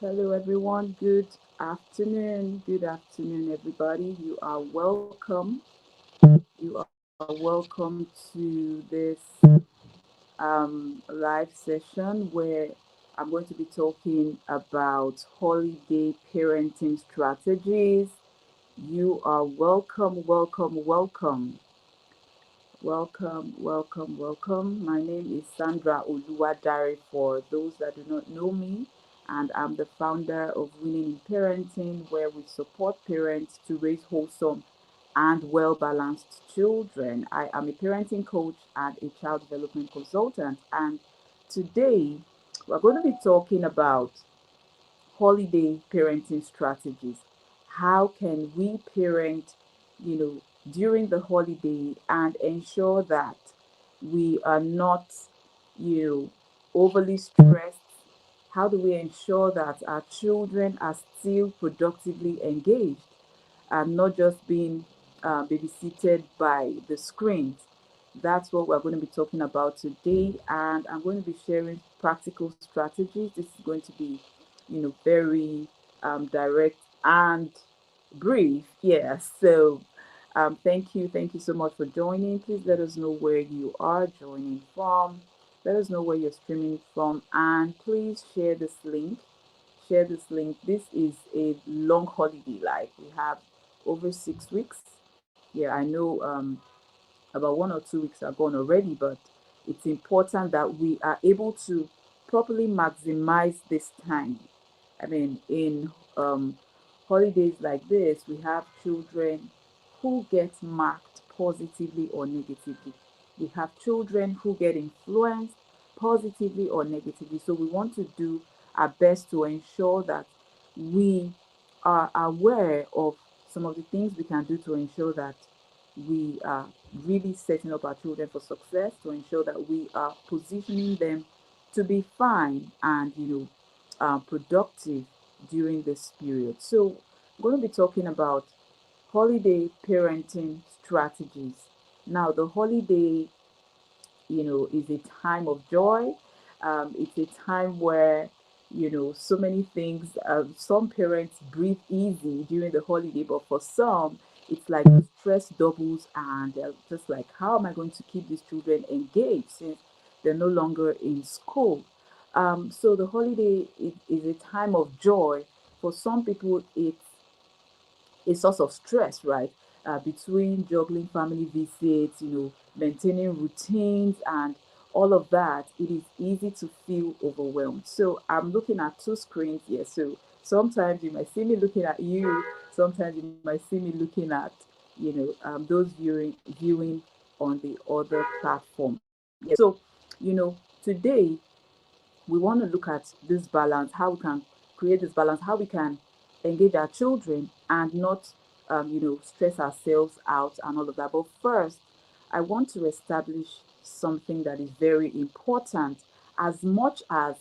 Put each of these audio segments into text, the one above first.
Hello, everyone. Good afternoon. Good afternoon, everybody. You are welcome. You are welcome to this live session where I'm going to be talking about holiday parenting strategies. You are welcome, welcome, welcome. Welcome, welcome, welcome. My name is Sandra Oluwadare for those that do not know me, and I'm the founder of Winning in Parenting, where we support parents to raise wholesome and well balanced children. I am a parenting coach and a child development consultant, and today we're going to be talking about holiday parenting strategies. How can we parent, during the holiday and ensure that we are not, you know, overly stressed? How do we ensure that our children are still productively engaged and not just being babysitted by the screens? That's what we're going to be talking about today, and I'm going to be sharing practical strategies. This is going to be, very direct and brief. Yeah. So, thank you so much for joining. Please let us know where you are joining from. Let us know where you're streaming from, and please share this link. Share this link. This is a long holiday. Like we have over 6 weeks. Yeah, I know. About 1 or 2 weeks are gone already, but it's important that we are able to properly maximize this time. I mean, in holidays like this, we have children who get marked positively or negatively. We have children who get influenced positively or negatively. So we want to do our best to ensure that we are aware of some of the things we can do to ensure that we are really setting up our children for success, to ensure that we are positioning them to be fine and productive during this period. So I'm going to be talking about holiday parenting strategies. Now, the holiday, is a time of joy. It's a time where, so many things, some parents breathe easy during the holiday, but for some, it's like the stress doubles and they're just like, how am I going to keep these children engaged since they're no longer in school? So the holiday is a time of joy. For some people, it's a source of stress, right? Between juggling family visits, maintaining routines and all of that, it is easy to feel overwhelmed. So I'm looking at two screens here. So sometimes you might see me looking at you, sometimes you might see me looking at, those viewing on the other platform. Yeah. So, today we want to look at this balance, how we can create this balance, how we can engage our children and not, stress ourselves out and all of that. But first, I want to establish something that is very important. As much as,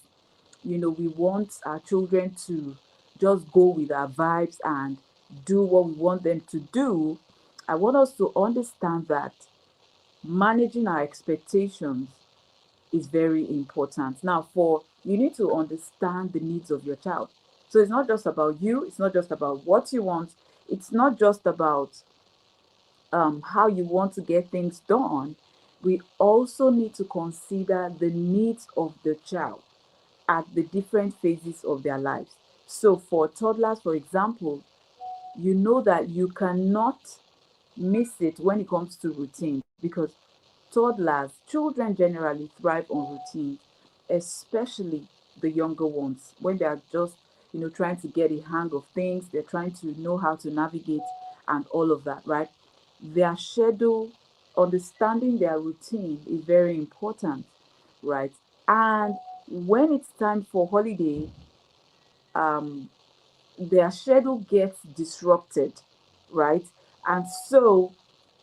we want our children to just go with our vibes and do what we want them to do, I want us to understand that managing our expectations is very important. Now, for you need to understand the needs of your child. So it's not just about you, it's not just about what you want, it's not just about how you want to get things done. We also need to consider the needs of the child at the different phases of their lives. So, for toddlers, for example, you know that you cannot miss it when it comes to routines because toddlers, children generally thrive on routines, especially the younger ones when they are just, trying to get a hang of things, they're trying to know how to navigate and all of that, right? Their schedule, understanding their routine is very important, right? And when it's time for holiday, um, their schedule gets disrupted, right? And so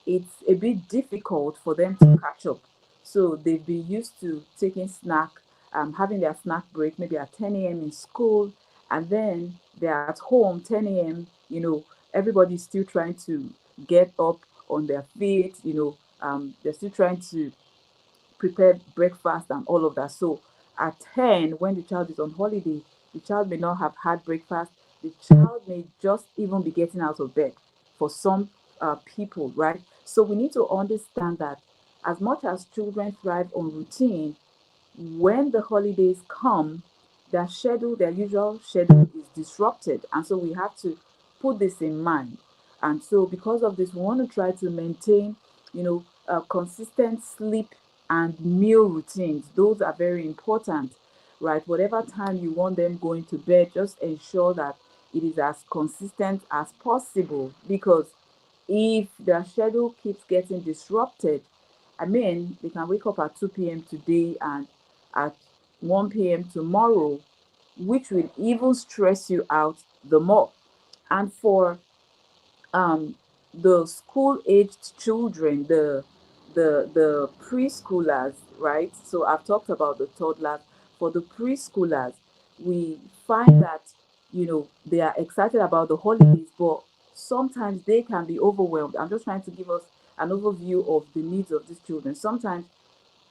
it's a bit difficult for them to catch up. So they've been used to taking snack, having their snack break maybe at 10 a.m. in school, and then they're at home 10 a.m. Everybody's still trying to get up on their feet. They're still trying to prepare breakfast and all of that. So at 10, when the child is on holiday, The child may not have had breakfast. The child may just even be getting out of bed for some people, right? So we need to understand that as much as children thrive on routine, when the holidays come, their schedule, their usual schedule is disrupted. And so we have to put this in mind. And so because of this, we want to try to maintain, consistent sleep and meal routines. Those are very important, right? Whatever time you want them going to bed, just ensure that it is as consistent as possible, because if their schedule keeps getting disrupted, I mean, they can wake up at 2 p.m. today and at 1 p.m. tomorrow, which will even stress you out the more. And for um, the school-aged children, the preschoolers, right? So I've talked about the toddlers. For the preschoolers, we find that they are excited about the holidays, but sometimes they can be overwhelmed. I'm just trying to give us an overview of the needs of these children. Sometimes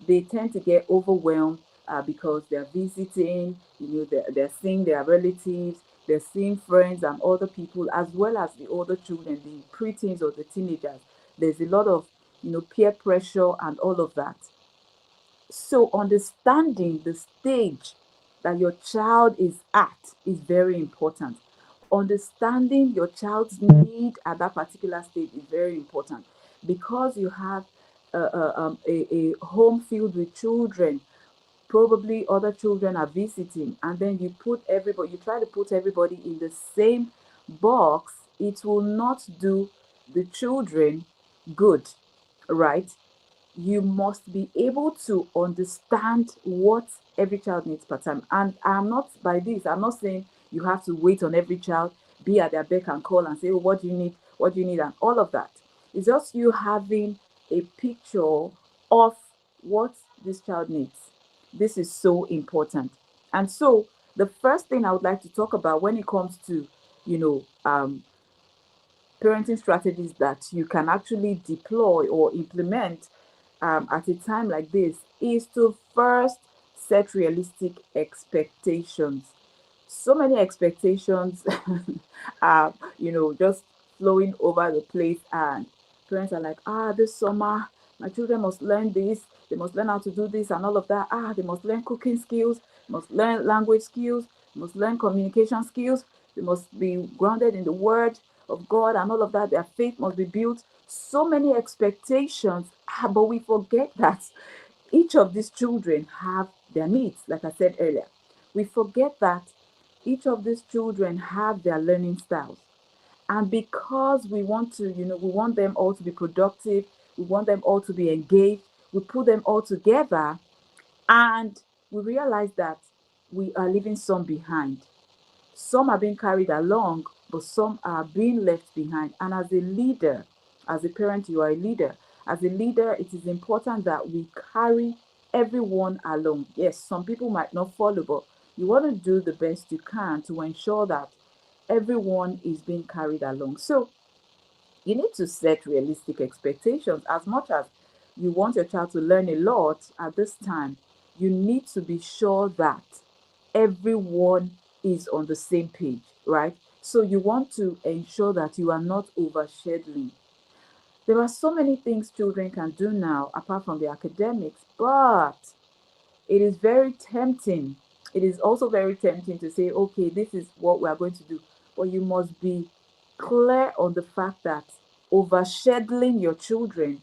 they tend to get overwhelmed because they're visiting, they're seeing their relatives, they're seeing friends and other people, as well as the older children, the preteens or the teenagers. There's a lot of, peer pressure and all of that. So understanding the stage that your child is at is very important. Understanding your child's need at that particular stage is very important, because you have a home filled with children. Probably other children are visiting, and then you try to put everybody in the same box. It will not do the children good, right? You must be able to understand what every child needs per time. And I'm not saying you have to wait on every child, be at their beck and call and say, oh, what do you need? What do you need? And all of that. It's just you having a picture of what this child needs. This is so important. And so the first thing I would like to talk about when it comes to, you know, um, parenting strategies that you can actually deploy or implement at a time like this is to first set realistic expectations. So many expectations are, just flowing over the place, and parents are like, this summer, my children must learn this, they must learn how to do this and all of that. They must learn cooking skills, must learn language skills, must learn communication skills, they must be grounded in the word of God and all of that. Their faith must be built. So many expectations, but we forget that each of these children have their needs, like I said earlier. We forget that each of these children have their learning styles. And because we want them all to be productive, we want them all to be engaged, we put them all together, and we realize that we are leaving some behind. Some are being carried along, but some are being left behind. And as a leader, as a parent, you are a leader. As a leader, it is important that we carry everyone along. Yes, some people might not follow, but you want to do the best you can to ensure that everyone is being carried along. So you need to set realistic expectations. As much as you want your child to learn a lot at this time, you need to be sure that everyone is on the same page, right? So you want to ensure that you are not overscheduling. There are so many things children can do now apart from the academics, but it is very tempting. It is also very tempting to say, okay, this is what we are going to do. But you must be clear on the fact that overscheduling your children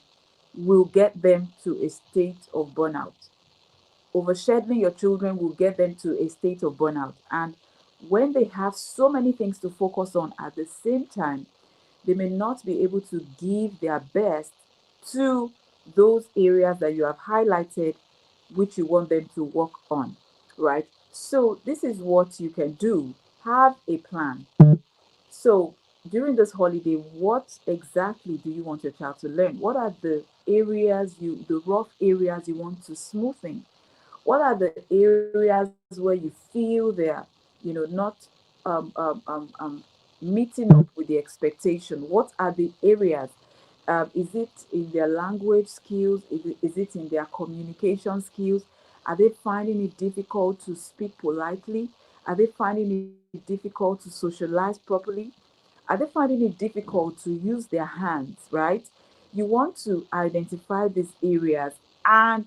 will get them to a state of burnout. Overscheduling your children will get them to a state of burnout. And when they have so many things to focus on at the same time, they may not be able to give their best to those areas that you have highlighted, which you want them to work on, right? So, this is what you can do. Have a plan. So, during this holiday, what exactly do you want your child to learn? What are the rough areas you want to smoothen? What are the areas where you feel they're, not um, um, um, um, meeting up with the expectation? What are the areas? Is it in their language skills? Is it in their communication skills? Are they finding it difficult to speak politely? Are they finding it difficult to socialize properly? Are they finding it difficult to use their hands, right? You want to identify these areas and,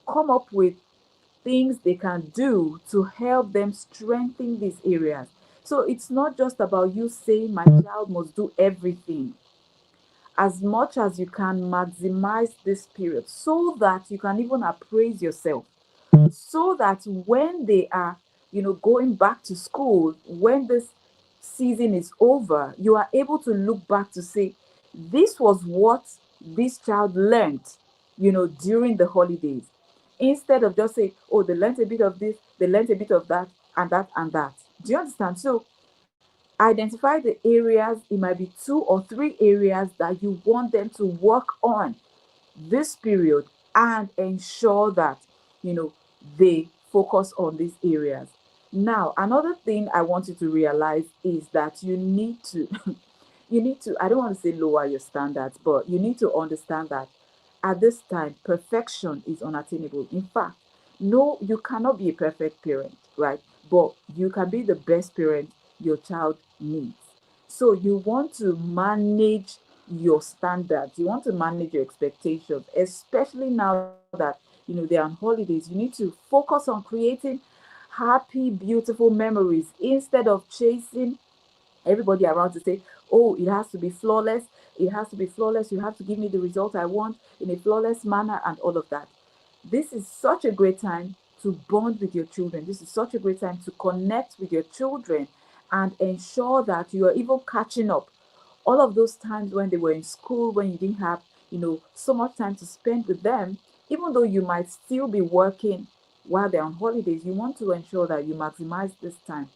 come up with things they can do to help them strengthen these areas. So it's not just about you saying my child must do everything. As much as you can, maximize this period so that you can even appraise yourself, so that when they are, going back to school, when this season is over, you are able to look back to say, this was what this child learned, during the holidays. Instead of just say, oh, they learned a bit of this, they learned a bit of that, and that, and that. Do you understand? So identify the areas. It might be two or three areas that you want them to work on this period, and ensure that, you know they focus on these areas. Now, another thing I want you to realize is that you need to you need to, I don't want to say lower your standards, but you need to understand that at this time perfection is unattainable. In fact, no, you cannot be a perfect parent, right? But you can be the best parent your child needs. So you want to manage your standards, you want to manage your expectations, especially now that, they're on holidays. You need to focus on creating happy, beautiful memories instead of chasing everybody around to say, oh, it has to be flawless, it has to be flawless, you have to give me the result I want in a flawless manner, and all of that. This is such a great time to bond with your children. This is such a great time to connect with your children and ensure that you are even catching up. All of those times when they were in school, when you didn't have, so much time to spend with them, even though you might still be working while they're on holidays, you want to ensure that you maximize this time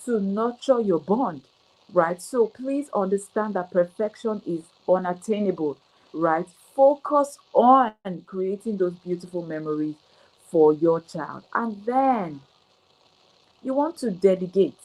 to nurture your bond, right? So please understand that perfection is unattainable, right? Focus on creating those beautiful memories for your child. And then you want to delegate,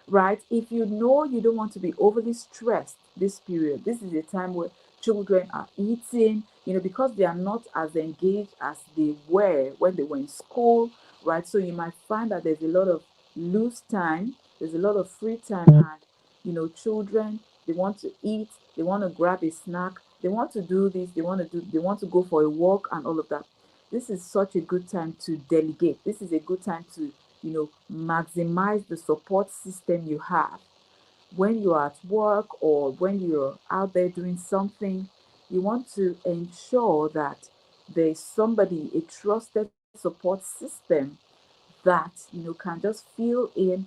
right? If you know you don't want to be overly stressed this period, this is a time where children are eating, because they are not as engaged as they were when they were in school, right? So you might find that there's a lot of loose time, there's a lot of free time, and children, they want to eat, they want to grab a snack, they want to do this, they want to go for a walk and all of that. This is such a good time to delegate. This is a good time to, maximize the support system you have. When you're at work or when you're out there doing something, you want to ensure that there's somebody, a trusted support system that, can just fill in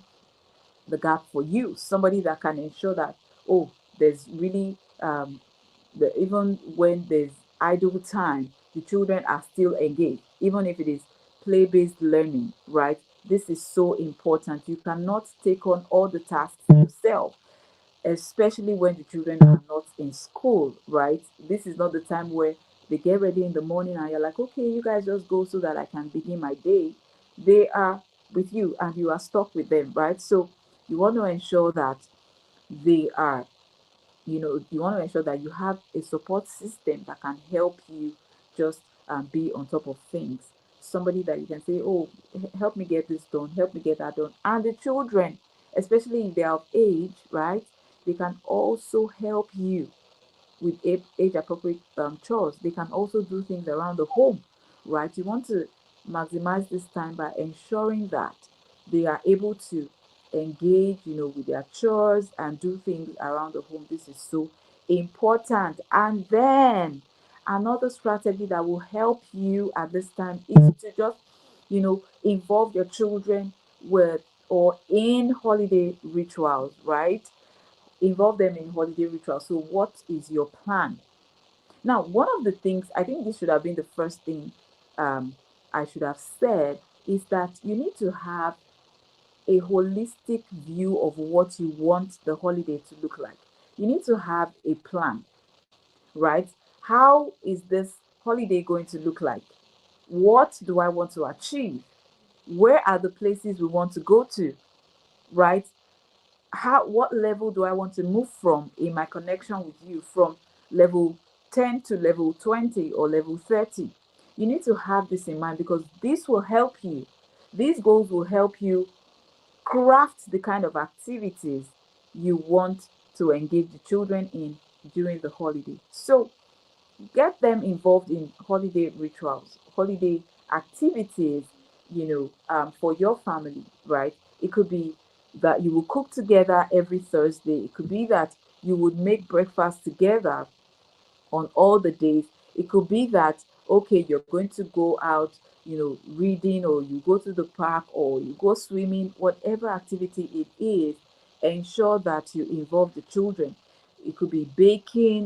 the gap for you. Somebody that can ensure that, oh, there's really, even when there's idle time, the children are still engaged, even if it is play based learning, right? This is so important. You cannot take on all the tasks yourself, especially when the children are not in school, right? This is not the time where they get ready in the morning and you're like, okay, you guys just go so that I can begin my day. They are with you and you are stuck with them, right? So you want to ensure that they are, you want to ensure that you have a support system that can help you just be on top of things. Somebody that you can say, oh, help me get this done, help me get that done. And the children, especially if they are of age, right, they can also help you with age appropriate chores. They can also do things around the home, right? You want to maximize this time by ensuring that they are able to engage, with their chores and do things around the home. This is so important. And then another strategy that will help you at this time is to just, involve your children with or in holiday rituals, right? Involve them in holiday rituals. So, what is your plan? Now, one of the things, I think this should have been the first thing um, I should have said, is that you need to have a holistic view of what you want the holiday to look like. You need to have a plan, right? How is this holiday going to look like? What do I want to achieve? Where are the places we want to go to, right? What level do I want to move from in my connection with you, from level 10 to level 20 or level 30? You need to have this in mind because this will help you. These goals will help you craft the kind of activities you want to engage the children in during the holiday. So get them involved in holiday rituals, holiday activities, for your family, right? It could be that you will cook together every Thursday. It could be that you would make breakfast together on all the days. It could be that, okay, you're going to go out, reading, or you go to the park, or you go swimming, whatever activity it is, ensure that you involve the children. It could be baking.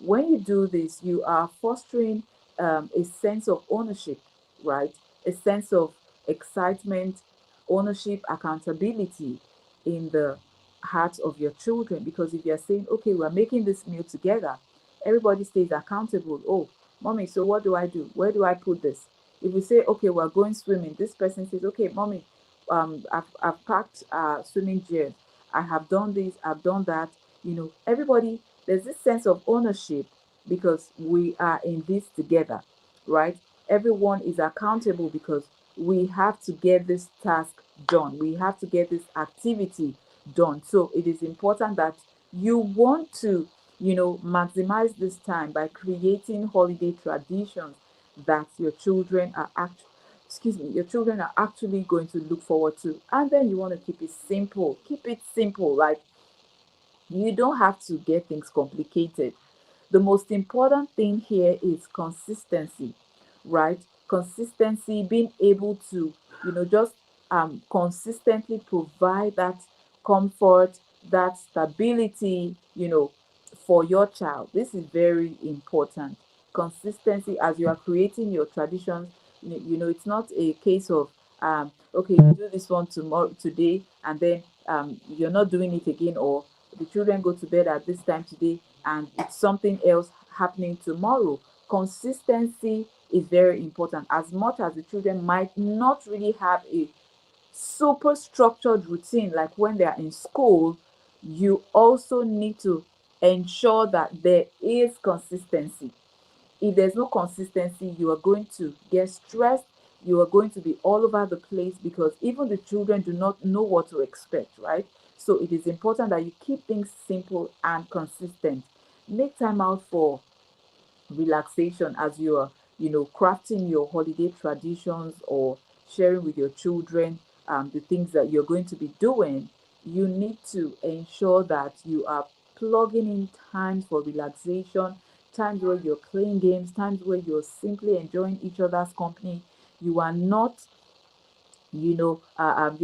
When you do this, you are fostering a sense of ownership, right? A sense of excitement, ownership, accountability in the hearts of your children. Because if you're saying, okay, we're making this meal together, everybody stays accountable. Oh, mommy, so what do I do? Where do I put this? If we say, okay, we're going swimming, this person says, okay, mommy, I've packed swimming gear. I have done this, I've done that. Everybody, there's this sense of ownership because we are in this together, right? Everyone is accountable because we have to get this task done. We have to get this activity done. So it is important that you want to, maximize this time by creating holiday traditions that your children are actually going to look forward to. And then you want to keep it simple. Keep it simple. Like, you don't have to get things complicated. The most important thing here is consistency, right? Consistency, being able to, just consistently provide that comfort, that stability, for your child. This is very important. Consistency as you are creating your traditions. It's not a case of okay, you do this one tomorrow today, and then you're not doing it again, or the children go to bed at this time today and it's something else happening tomorrow. Consistency is very important. As much as the children might not really have a super structured routine like when they are in school, you also need to ensure that there is consistency. If there's no consistency, you are going to get stressed. You are going to be all over the place because even the children do not know what to expect, right? So it is important that you keep things simple and consistent. Make time out for relaxation as you are, crafting your holiday traditions or sharing with your children the things that you're going to be doing. You need to ensure that you are plugging in times for relaxation, times where you're playing games, times where you're simply enjoying each other's company. You are not you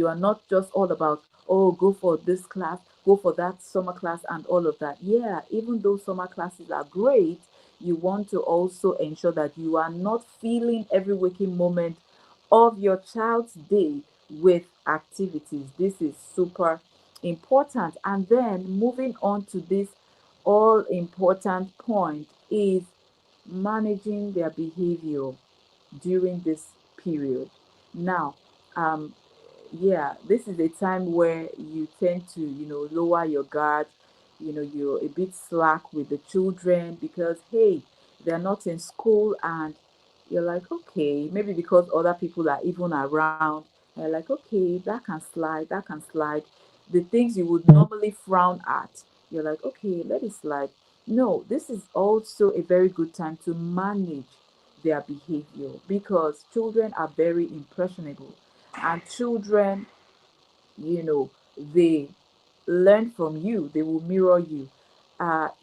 are not just all about, oh, go for this class, go for that summer class, and all of that. Yeah, even though summer classes are great, you want to also ensure that you are not filling every waking moment of your child's day with activities. This is super important. And then moving on to this all important point is managing their behavior during this period. Now, um, yeah, this is a time where you tend to, lower your guard. You're a bit slack with the children because, hey, they're not in school, and you're like, okay, maybe because other people are even around, they're like, okay, that can slide, that can slide. The things you would normally frown at, you're like, okay, let it slide. No, this is also a very good time to manage their behavior because children are very impressionable, and children, you know they learn from you, they will mirror you.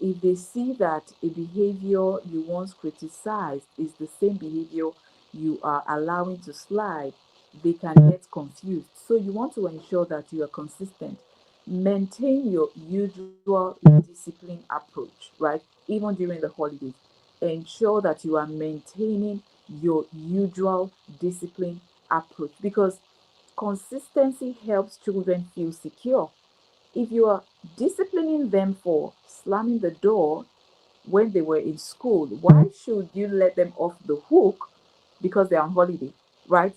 If they see that a behavior you once criticized is the same behavior you are allowing to slide, they can get confused. So you want to ensure that you are consistent. Maintain your usual discipline approach, right? Even during the holidays, ensure that you are maintaining your usual discipline approach because consistency helps children feel secure. If you are disciplining them for slamming the door when they were in school, why should you let them off the hook because they're on holiday, right?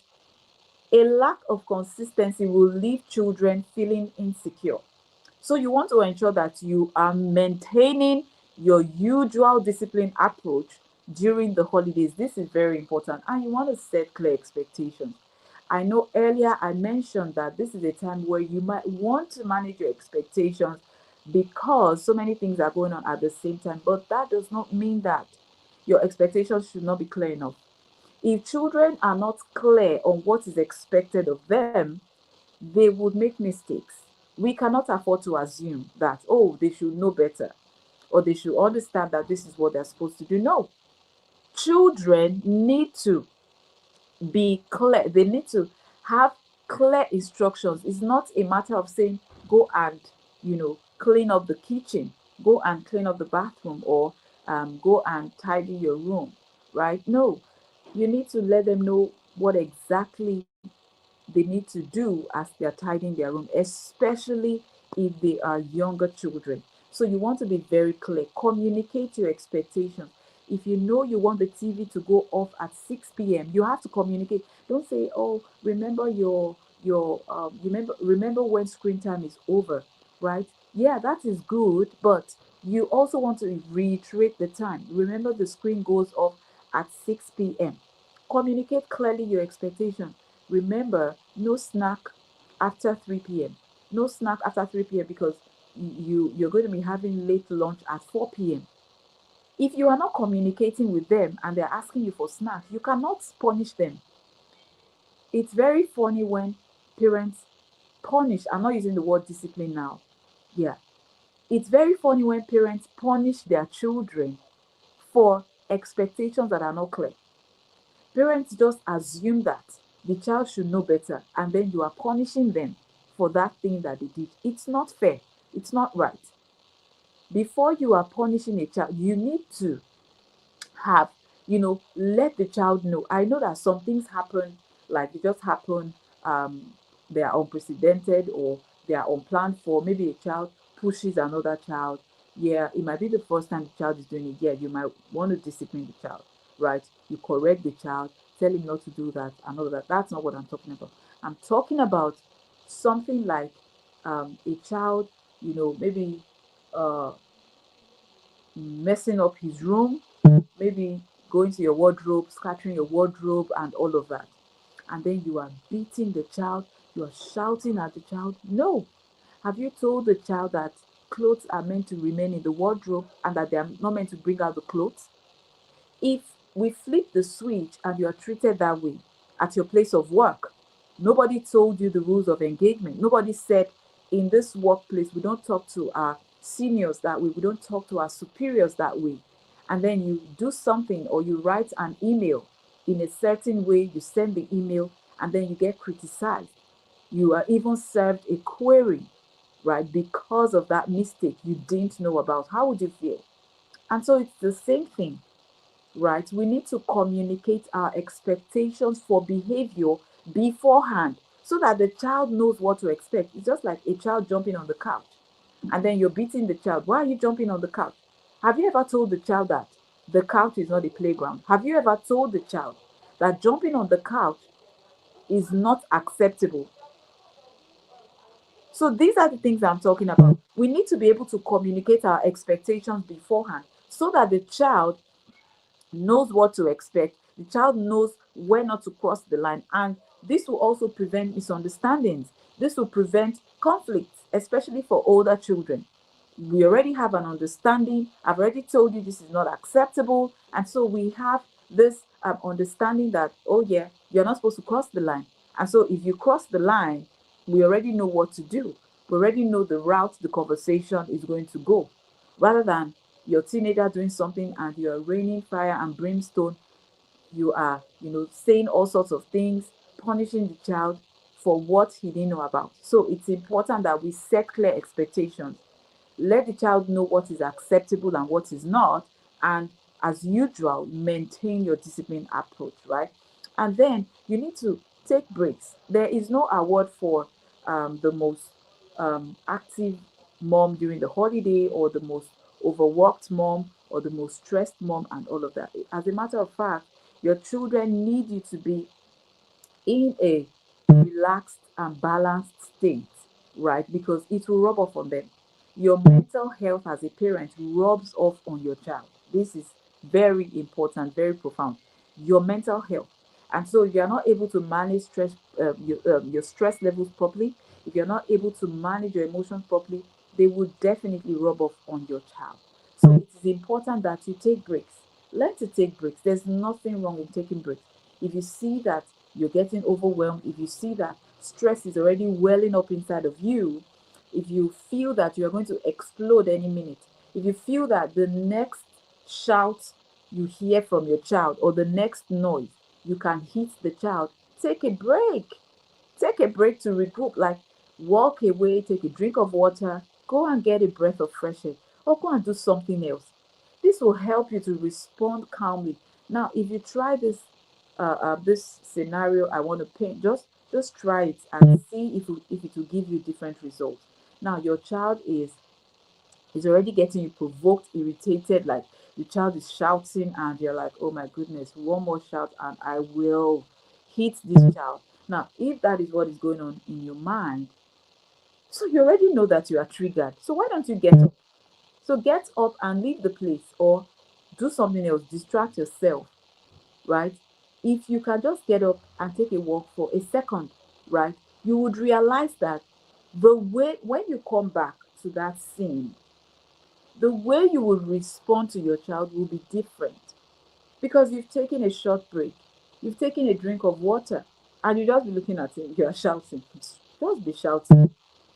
A lack of consistency will leave children feeling insecure. So you want to ensure that you are maintaining your usual discipline approach during the holidays. This is very important. And you want to set clear expectations. I know earlier I mentioned that this is a time where you might want to manage your expectations because so many things are going on at the same time, but that does not mean that your expectations should not be clear enough. If children are not clear on what is expected of them, they would make mistakes. We cannot afford to assume that, oh, they should know better or they should understand that this is what they're supposed to do. No, children need to be clear. They need to have clear instructions. It's not a matter of saying, go and, clean up the kitchen, go and clean up the bathroom, or go and tidy your room, right? No, you need to let them know what exactly they need to do as they're tidying their room, especially if they are younger children. So you want to be very clear, communicate your expectations. If you know you want the TV to go off at 6 p.m., you have to communicate. Don't say, oh, remember remember when screen time is over, right? Yeah, that is good, but you also want to reiterate the time. Remember, the screen goes off at 6 p.m. Communicate clearly your expectation. Remember, no snack after 3 p.m. No snack after 3 p.m. because you're going to be having late lunch at 4 p.m. If you are not communicating with them and they're asking you for snacks, you cannot punish them. It's very funny when parents punish. I'm not using the word discipline now. Yeah. It's very funny when parents punish their children for expectations that are not clear. Parents just assume that the child should know better, and then you are punishing them for that thing that they did. It's not fair. It's not right. Before you are punishing a child, you need to have, let the child know. I know that some things happen, like they just happen, they are unprecedented or they are unplanned for. Maybe a child pushes another child. Yeah, it might be the first time the child is doing it. Yeah, you might want to discipline the child, right? You correct the child, tell him not to do that and all that. That's not what I'm talking about. I'm talking about something like a child, maybe uh, messing up his room, maybe going to your wardrobe, scattering your wardrobe, and all of that. And then you are beating the child, you are shouting at the child. No. Have you told the child that clothes are meant to remain in the wardrobe and that they are not meant to bring out the clothes? If we flip the switch and you are treated that way at your place of work, nobody told you the rules of engagement. Nobody said, in this workplace, we don't talk to our seniors that way, we don't talk to our superiors that way. And then you do something or you write an email in a certain way, you send the email, and then you get criticized. You are even served a query, right, because of that mistake you didn't know about. How would you feel? And so it's the same thing, right? We need to communicate our expectations for behavior beforehand so that the child knows what to expect. It's just like a child jumping on the couch and then you're beating the child. Why are you jumping on the couch? Have you ever told the child that the couch is not a playground? Have you ever told the child that jumping on the couch is not acceptable? So these are the things I'm talking about. We need to be able to communicate our expectations beforehand so that the child knows what to expect. The child knows where not to cross the line. And this will also prevent misunderstandings. This will prevent conflicts, especially for older children. We already have an understanding. I've already told you this is not acceptable. And so we have this understanding that, oh, yeah, you're not supposed to cross the line. And so if you cross the line, we already know what to do. We already know the route the conversation is going to go. Rather than your teenager doing something and you're raining fire and brimstone, you are, saying all sorts of things, punishing the child for what he didn't know about. So it's important that we set clear expectations, let the child know what is acceptable and what is not, and as usual, maintain your discipline approach, right? And then you need to take breaks. There is no award for the most active mom during the holiday, or the most overworked mom, or the most stressed mom, and all of that. As a matter of fact, your children need you to be in a relaxed and balanced state, right? Because it will rub off on them. Your mental health as a parent rubs off on your child. This is very important, very profound. Your mental health. And so if you're not able to manage your stress levels properly, if you're not able to manage your emotions properly, they will definitely rub off on your child. So it is important that you take breaks. Learn to take breaks. There's nothing wrong in taking breaks. If you see that you're getting overwhelmed, if you see that stress is already welling up inside of you, if you feel that you're going to explode any minute, if you feel that the next shout you hear from your child or the next noise you can hit the child, take a break. Take a break to regroup, like walk away, take a drink of water, go and get a breath of fresh air, or go and do something else. This will help you to respond calmly. Now, if you try this scenario I want to paint, just try it and see if it will give you different results. Now, your child is already getting you provoked, irritated, like the child is shouting, and you're like, oh my goodness, one more shout, and I will hit this child. Now, if that is what is going on in your mind, so you already know that you are triggered. So why don't you get up? So get up and leave the place or do something else, distract yourself, right? If you can just get up and take a walk for a second, right, you would realize that the way when you come back to that scene, the way you will respond to your child will be different because you've taken a short break, you've taken a drink of water, and you just be looking at him, you're shouting. Just be shouting,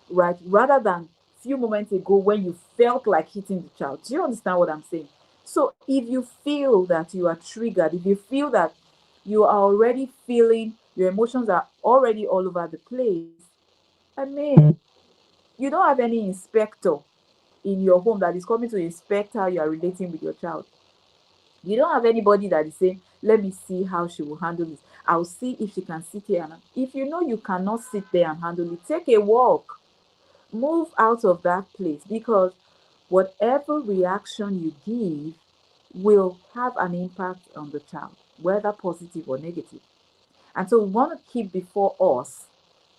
right? Rather than few moments ago when you felt like hitting the child. Do you understand what I'm saying? So if you feel that you are triggered, if you feel that you are already feeling your emotions are already all over the place, I mean, you don't have any inspector in your home that is coming to inspect how you are relating with your child. You don't have anybody that is saying, let me see how she will handle this. I'll see if she can sit here. And if you know you cannot sit there and handle it, take a walk. Move out of that place because whatever reaction you give will have an impact on the child, whether positive or negative. And so we want to keep before us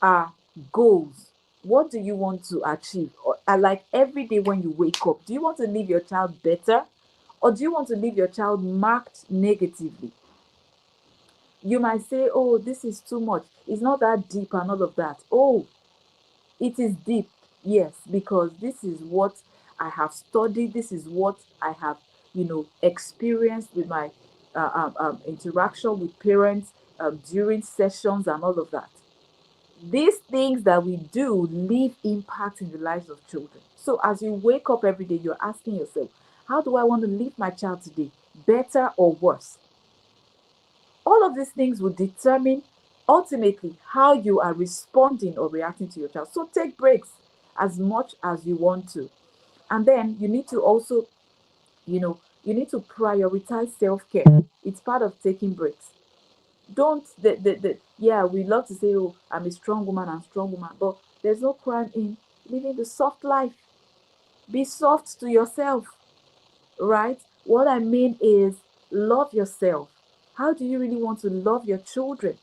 our goals. What do you want to achieve? Like every day when you wake up, do you want to leave your child better or do you want to leave your child marked negatively? You might say, oh, this is too much. It's not that deep and all of that. Oh, it is deep, yes, because this is what I have studied. This is what I have, experienced with my interaction with parents during sessions and all of that. These things that we do leave impact in the lives of children. So as you wake up every day, you're asking yourself, how do I want to leave my child today? Better or worse? All of these things will determine ultimately how you are responding or reacting to your child. So take breaks as much as you want to. And then you need to also, you need to prioritize self-care. It's part of taking breaks. Don't yeah, we love to say, oh, I'm a strong woman, I'm a strong woman, but there's no crime in living the soft life. Be soft to yourself, right? What I mean is love yourself. How do you really want to love your children?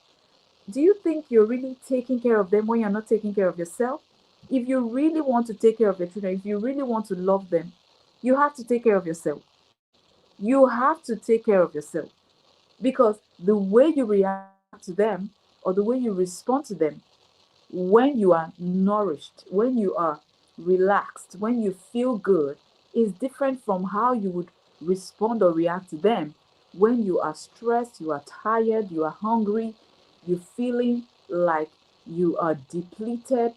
Do you think you're really taking care of them when you're not taking care of yourself? If you really want to take care of your children, if you really want to love them, you have to take care of yourself. You have to take care of yourself because the way you react to them or the way you respond to them when you are nourished, when you are relaxed, when you feel good, is different from how you would respond or react to them when you are stressed, you are tired, you are hungry, you're feeling like you are depleted,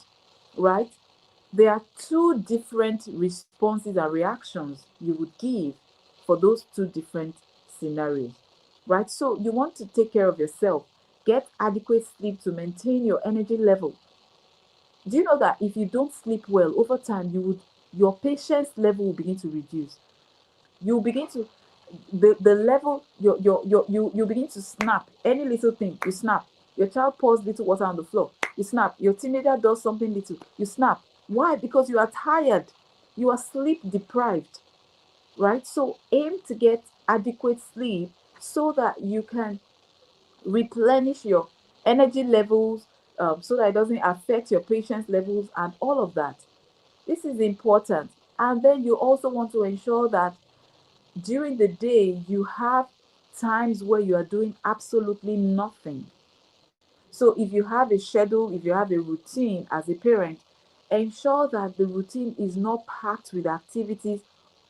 right? There are two different responses and reactions you would give for those two different scenarios, right? So you want to take care of yourself, get adequate sleep to maintain your energy level. Do you know that if you don't sleep well over time, your patience level will begin to reduce. You begin to the level you begin to snap. Any little thing, you snap. Your child pours little water on the floor, you snap. Your teenager does something little, you snap. Why? Because you are tired, you are sleep deprived, right? So aim to get adequate sleep so that you can replenish your energy levels, so that it doesn't affect your patience levels and all of that. This is important. And then you also want to ensure that during the day you have times where you are doing absolutely nothing. So if you have a schedule, if you have a routine as a parent, ensure that the routine is not packed with activities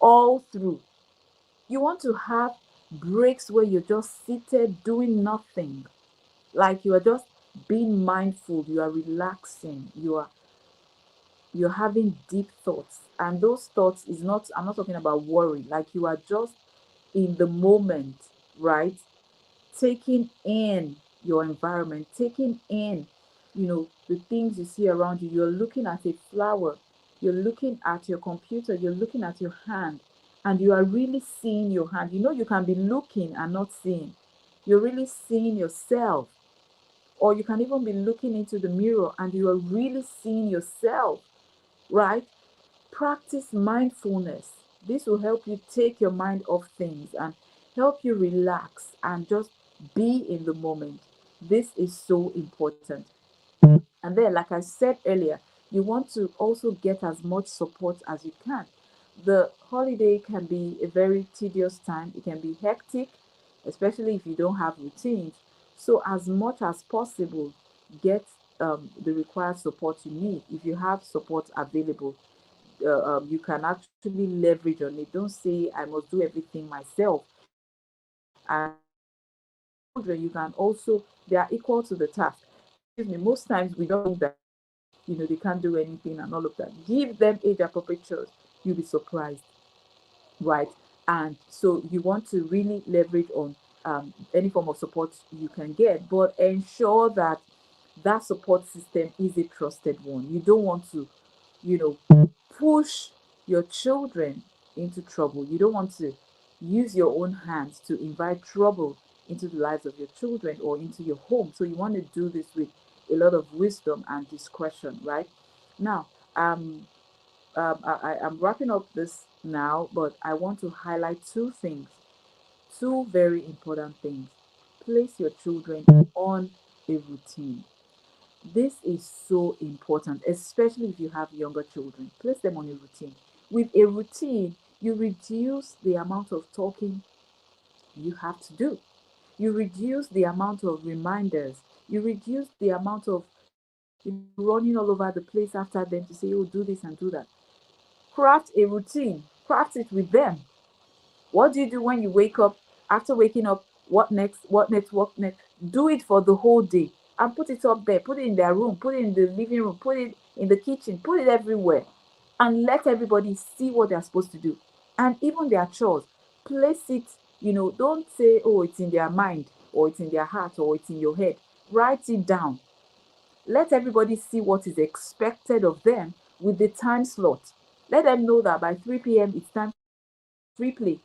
all through. You want to have breaks where you're just seated doing nothing. Like you are just being mindful, you are relaxing, you're having deep thoughts. And those thoughts is not, I'm not talking about worry, like you are just in the moment, right? Taking in your environment, taking in, the things you see around you. You're looking at a flower, you're looking at your computer, you're looking at your hand, and you are really seeing your hand. You can be looking and not seeing. You're really seeing yourself. Or you can even be looking into the mirror and you are really seeing yourself, right? Practice mindfulness. This will help you take your mind off things and help you relax and just be in the moment. This is so important. And then, like I said earlier, you want to also get as much support as you can. The holiday can be a very tedious time, it can be hectic, especially if you don't have routines. So, as much as possible, get the required support you need. If you have support available, you can actually leverage on it. Don't say, I must do everything myself. And your children, you can also, they are equal to the task. Excuse me, most times we just think that, they can't do anything and all of that. Give them age appropriate chores. You'll be surprised, right? And so you want to really leverage on any form of support you can get, but ensure that that support system is a trusted one. You don't want to, push your children into trouble. You don't want to use your own hands to invite trouble into the lives of your children or into your home. So you want to do this with a lot of wisdom and discretion, right? Now, I'm wrapping up this now, but I want to highlight two things, two very important things. Place your children on a routine. This is so important, especially if you have younger children. Place them on a routine. With a routine, you reduce the amount of talking you have to do. You reduce the amount of reminders. You reduce the amount of, running all over the place after them to say, oh, do this and do that. Craft a routine. Craft it with them. What do you do when you wake up? After waking up, what next? What next? What next? Do it for the whole day and put it up there. Put it in their room. Put it in the living room. Put it in the kitchen. Put it everywhere. And let everybody see what they're supposed to do. And even their chores. Place it, don't say, oh, it's in their mind or it's in their heart or it's in your head. Write it down. Let everybody see what is expected of them with the time slot. Let them know that by 3 p.m. it's time for free play.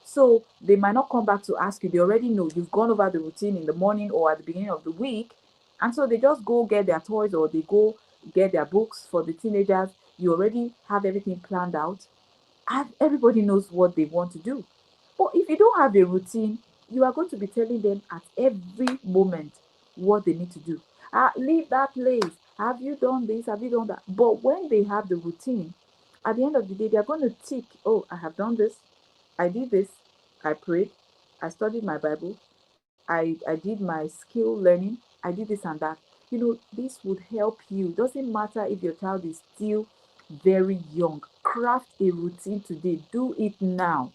So they might not come back to ask you. They already know you've gone over the routine in the morning or at the beginning of the week. And so they just go get their toys or they go get their books for the teenagers. You already have everything planned out. And everybody knows what they want to do. But if you don't have a routine, you are going to be telling them at every moment what they need to do. Leave that place. Have you done this? Have you done that? But when they have the routine, at the end of the day, they're going to tick, oh, I have done this. I did this. I prayed. I studied my Bible. I did my skill learning. I did this and that. This would help you. Doesn't matter if your child is still very young. Craft a routine today. Do it now.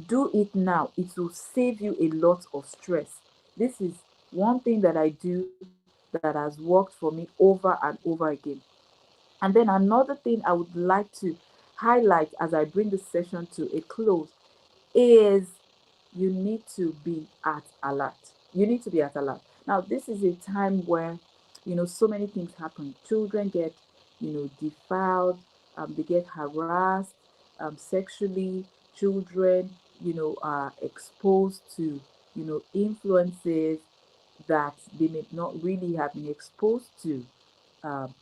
Do it now. It will save you a lot of stress. This is one thing that I do that has worked for me over and over again. And then another thing I would like to highlight as I bring this session to a close is you need to be at alert. You need to be at alert. Now, this is a time where, so many things happen. Children get, defiled, they get harassed sexually. Children, are exposed to, influences that they may not really have been exposed to um,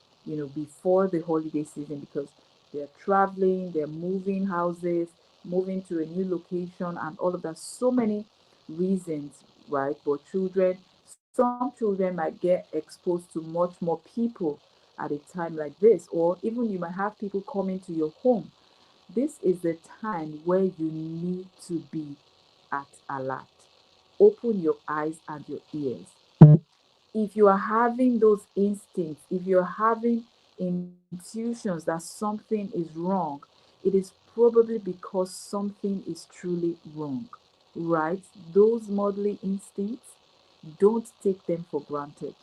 before the holiday season because they're traveling, they're moving houses, moving to a new location, and all of that. So many reasons, right? But some children might get exposed to much more people at a time like this, or even you might have people coming to your home. This is the time where you need to be at alert. open your eyes and your ears. If you are having those instincts, if you're having intuitions that something is wrong, it is probably because something is truly wrong, right? Those modeling instincts, don't take them for granted.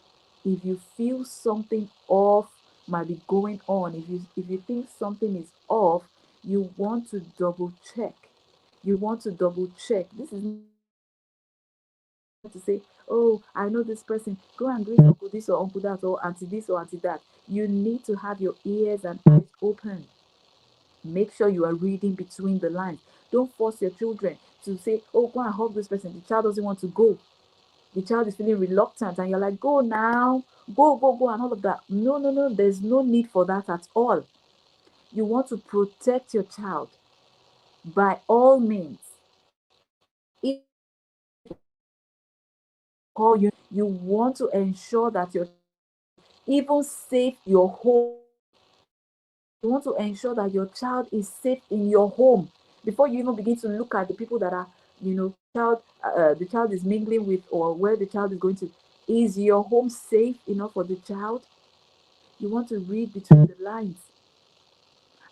If you feel something off might be going on, if you think something is off, you want to double check. You want to double check. This is not the time to say, oh, I know this person, go and greet uncle this or uncle that or auntie this or auntie that. You need to have your ears and eyes open. Make sure you are reading between the lines. Don't force your children to say, oh, go and hug this person. The child doesn't want to go. The child is feeling reluctant, and you're like, go now, go, go, go, and all of that. No, no, no, there's no need for that at all. You want to protect your child by all means. If your child is calling you uncle, you want to ensure that your child is even safe your home. You want to ensure that your child is safe in your home before you even begin to look at the people that are, the child is mingling with, or where the child is going to. Is your home safe enough for the child? You want to read between the lines.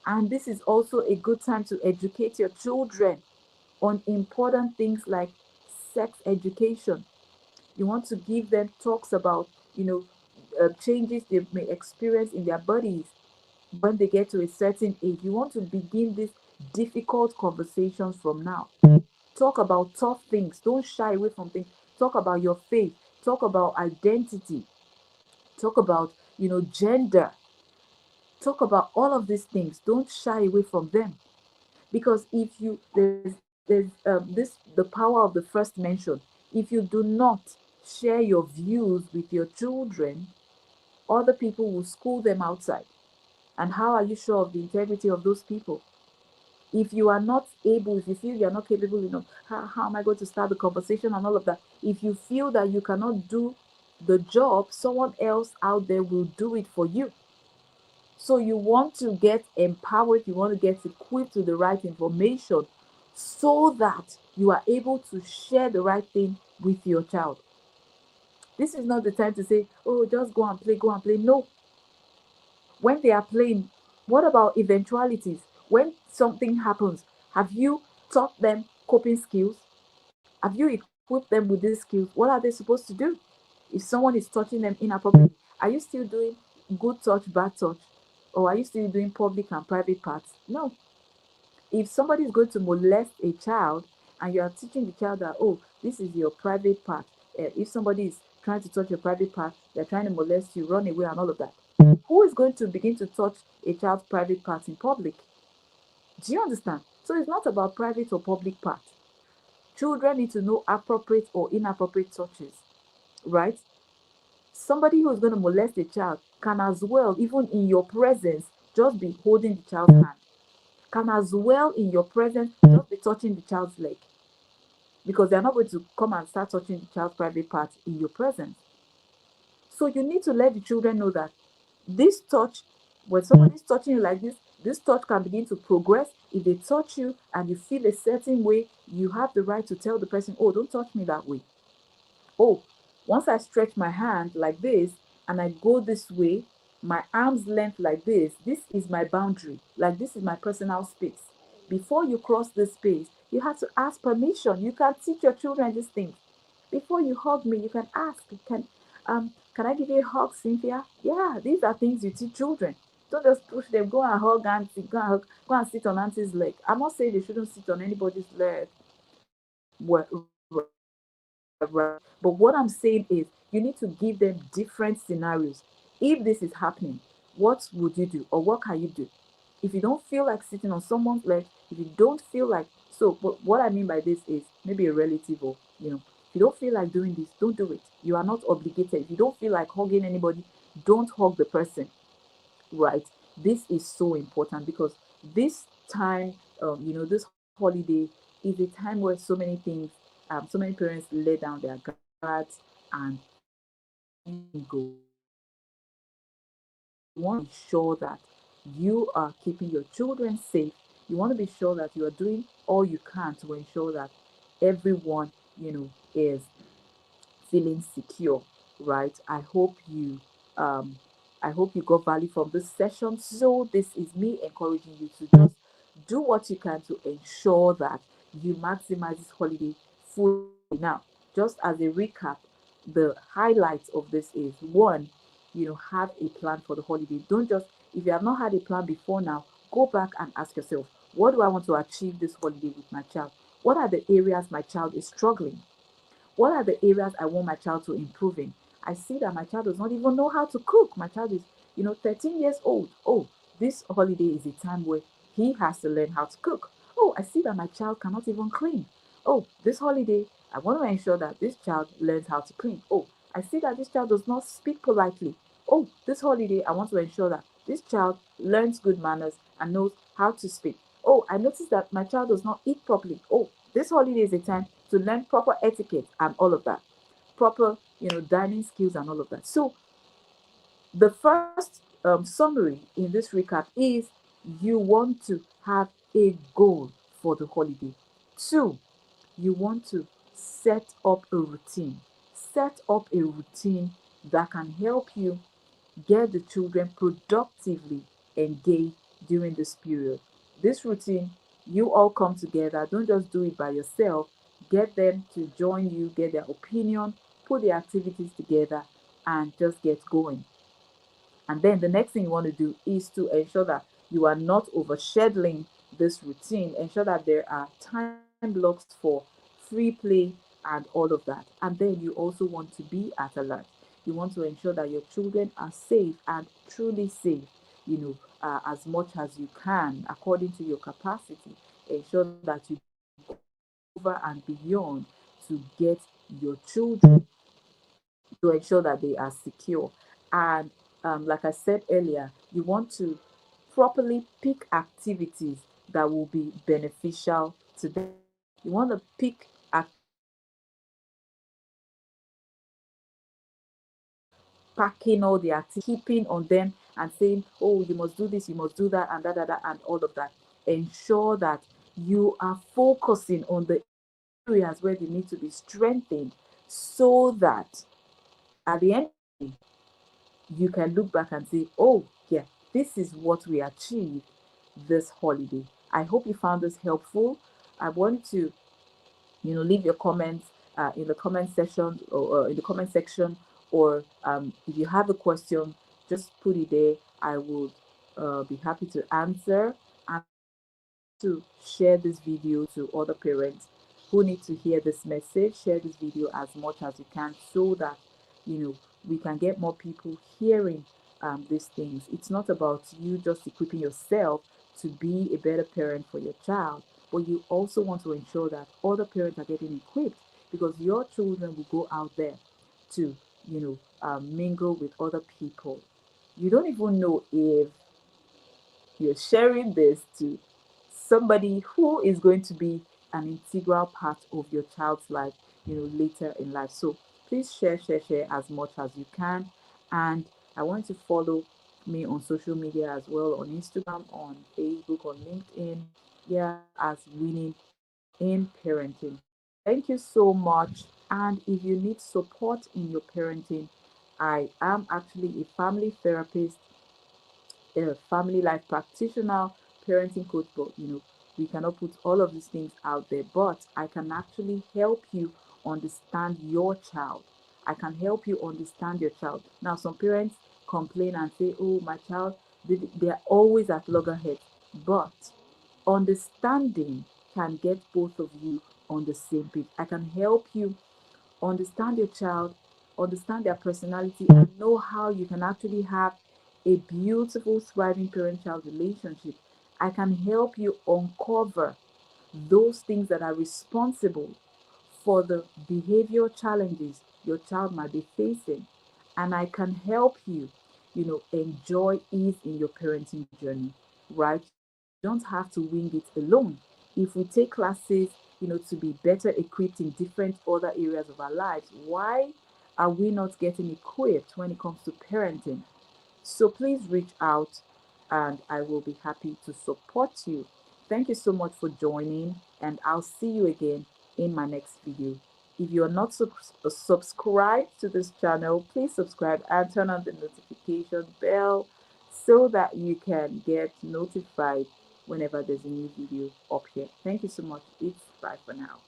And this is also a good time to educate your children on important things like sex education. You want to give them talks about, changes they may experience in their bodies when they get to a certain age. You want to begin these difficult conversations from now. Talk about tough things. Don't shy away from things. Talk about your faith. Talk about identity. Talk about, gender. Talk about all of these things. Don't shy away from them. Because if you there's this the power of the first mention. If you do not share your views with your children, other people will school them outside. And how are you sure of the integrity of those people? If you are not able, if you feel you're not capable, how am I going to start the conversation and all of that? If you feel that you cannot do the job, someone else out there will do it for you. So you want to get empowered, you want to get equipped with the right information so that you are able to share the right thing with your child. This is not the time to say, oh, just go and play, go and play. No. When they are playing, what about eventualities? When something happens, have you taught them coping skills? Have you equipped them with these skills? What are they supposed to do? If someone is touching them inappropriately, are you still doing good touch, bad touch? Or are you still doing public and private parts? No. If somebody is going to molest a child and you are teaching the child that, oh, this is your private part, if somebody is trying to touch your private part, they're trying to molest you, run away, and all of that, who is going to begin to touch a child's private part in public? Do you understand? So it's not about private or public part. Children need to know appropriate or inappropriate touches, right? Somebody who is going to molest a child can as well, even in your presence, just be holding the child's hand. Can as well, in your presence, just be touching the child's leg. Because they're not going to come and start touching the child's private parts in your presence. So you need to let the children know that this touch, when somebody's touching you like this touch can begin to progress. If they touch you and you feel a certain way, you have the right to tell the person, oh, don't touch me that way. Oh, once I stretch my hand like this and I go this way, my arm's length like this is my boundary. Like this is my personal space. Before you cross this space, you have to ask permission. You can teach your children these things. Before you hug me, you can ask, can I give you a hug, Cynthia? Yeah, these are things you teach children. Don't just push them, go and hug auntie, go and sit on auntie's leg. I'm not saying they shouldn't sit on anybody's leg. Right? But what I'm saying is you need to give them different scenarios. If this is happening, what would you do, or what can you do? If you don't feel like sitting on someone's leg, if you don't feel like, so but what I mean by this is maybe a relative, or if you don't feel like doing this, don't do it. You are not obligated. If you don't feel like hugging anybody, don't hug the person, right? This is so important because this time, this holiday is a time where so many things, so many parents lay down their guards and anything goes. So you want to be sure that you are keeping your children safe. You want to be sure that you are doing all you can to ensure that everyone is feeling secure, right? Um, I hope you got value from this session. So this is me encouraging you to just do what you can to ensure that you maximize this holiday fully. Now, just as a recap, the highlights of this is one, have a plan for the holiday. Don't just, if you have not had a plan before now, go back and ask yourself, what do I want to achieve this holiday with my child? What are the areas my child is struggling? What are the areas I want my child to improve in? I see that my child does not even know how to cook. My child is, 13 years old. Oh, this holiday is a time where he has to learn how to cook. Oh, I see that my child cannot even clean. Oh, this holiday, I want to ensure that this child learns how to clean. Oh, I see that this child does not speak politely. Oh, this holiday, I want to ensure that this child learns good manners and knows how to speak. Oh, I noticed that my child does not eat properly. Oh, this holiday is a time to learn proper etiquette and all of that, proper, dining skills and all of that. So the first summary in this recap is you want to have a goal for the holiday. Two, you want to set up a routine. Set up a routine that can help you get the children productively engaged during this period. This routine, you all come together, don't just do it by yourself. Get them to join you, get their opinion, put the activities together, and just get going. And then the next thing you want to do is to ensure that you are not overscheduling this routine. Ensure that there are time blocks for free play and all of that. And then you also want to be at alert. You want to ensure that your children are safe and truly safe, as much as you can according to your capacity. Ensure that you go over and beyond to get your children to ensure that they are secure. And like I said earlier, you want to properly pick activities that will be beneficial to them. You want to pick activities that will be beneficial to them. Don't just packing all the activities, keeping on them and saying, oh, you must do this, you must do that, and that, and all of that. Ensure that you are focusing on the areas where they need to be strengthened so that at the end of the day, you can look back and say, oh, yeah, this is what we achieved this holiday. I hope you found this helpful. I want to, leave your comments in the comment section or in the comment section, or if you have a question, just put it there. I would be happy to answer. And also, I want to share this video to other parents who need to hear this message. Share this video as much as you can so that we can get more people hearing these things. It's not about you just equipping yourself to be a better parent for your child, but you also want to ensure that other parents are getting equipped, because your children will go out there to mingle with other people. You don't even know if you're sharing this to somebody who is going to be an integral part of your child's life, later in life. So please share as much as you can. And I want to follow me on social media as well, on Instagram, on Facebook, on LinkedIn. Yeah, as winning in parenting. Thank you so much. And if you need support in your parenting, I am actually a family therapist, a family life practitioner, parenting coach, but we cannot put all of these things out there. But I can actually help you understand your child. I can help you understand your child. Now, some parents complain and say, oh, my child, they're always at loggerheads. But understanding can get both of you on the same page. I can help you understand your child, understand their personality, and know how you can actually have a beautiful, thriving parent child relationship. I can help you uncover those things that are responsible for the behavioral challenges your child might be facing. And I can help you, enjoy ease in your parenting journey, right? You don't have to wing it alone. If we take classes, to be better equipped in different other areas of our lives, why are we not getting equipped when it comes to parenting? So please reach out and I will be happy to support you. Thank you so much for joining, and I'll see you again in my next video. If you're not subscribed to this channel, please subscribe and turn on the notification bell so that you can get notified whenever there's a new video up here. Thank you so much. It's bye for now.